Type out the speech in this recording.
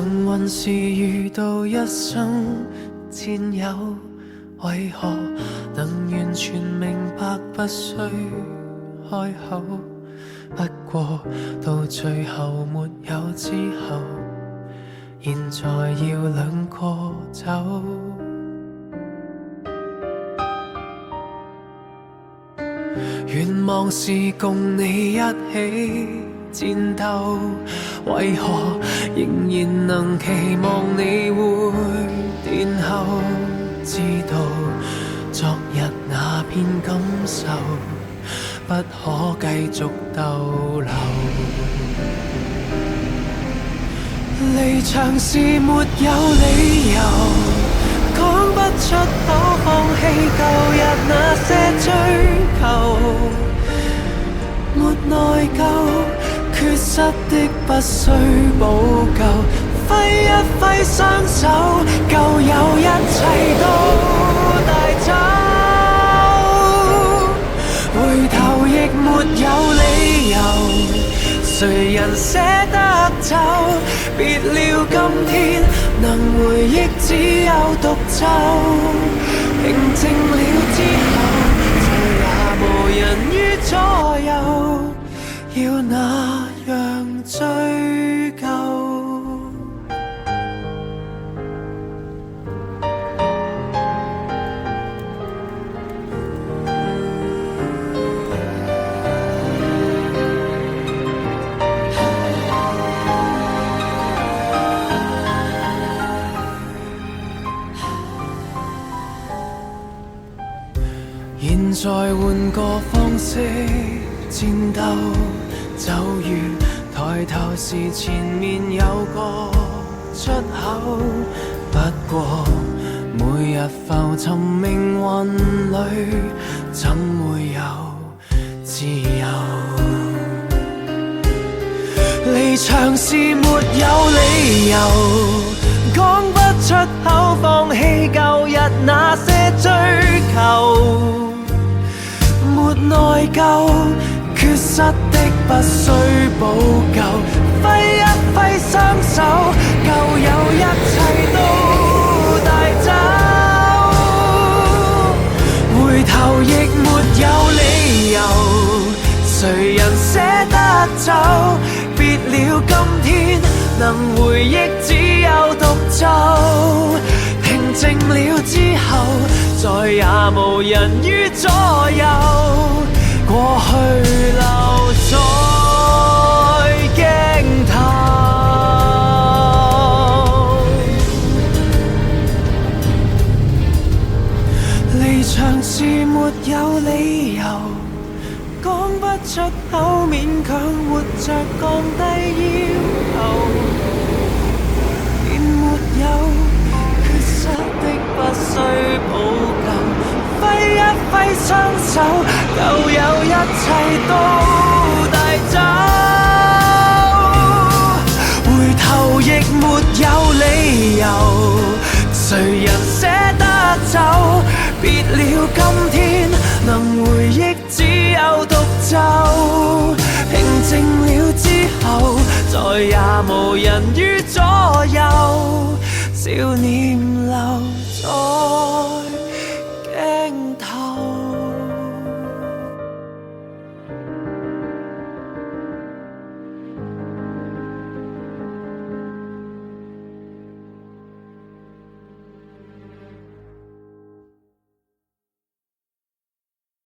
幸運是遇到一生戰友，為何能完全明白不需開口？不過到最後沒有之後，現在要兩個走。願望是共你一起戰鬥，為何仍然能期望你會殿後？知道昨日那片感受不可繼續逗留，離場時沒有理由，講不出口放棄舊日那些追求，沒內疚，缺失的不需補救，揮一揮雙手，舊有一切都帶走，回頭亦沒有理由，誰人捨得走？別了今天能回憶只有獨奏，平靜了之後再也無人於左右，要那樣追究。現在換個方式戰鬥，就如抬頭時前面有個出口。不過每日浮沉命運裏，怎會有自由？離場時沒有理由，講不出口放棄舊日那些追求。沒內疚，缺失的不需補救，揮一揮雙手，舊有一切都帶走，回頭亦沒有理由，誰人捨得走？別了今天能回憶只有獨奏，平靜了之後再也無人於左右，過去留在鏡頭。離場時沒有理由，講不出口勉強活着降低要求，便沒有缺失的不需補救，揮一揮雙手，舊有一切都帶走，回頭亦沒有理由，誰人捨得走？別了今天能回憶只有獨奏，平靜了之後再也無人於左右，少年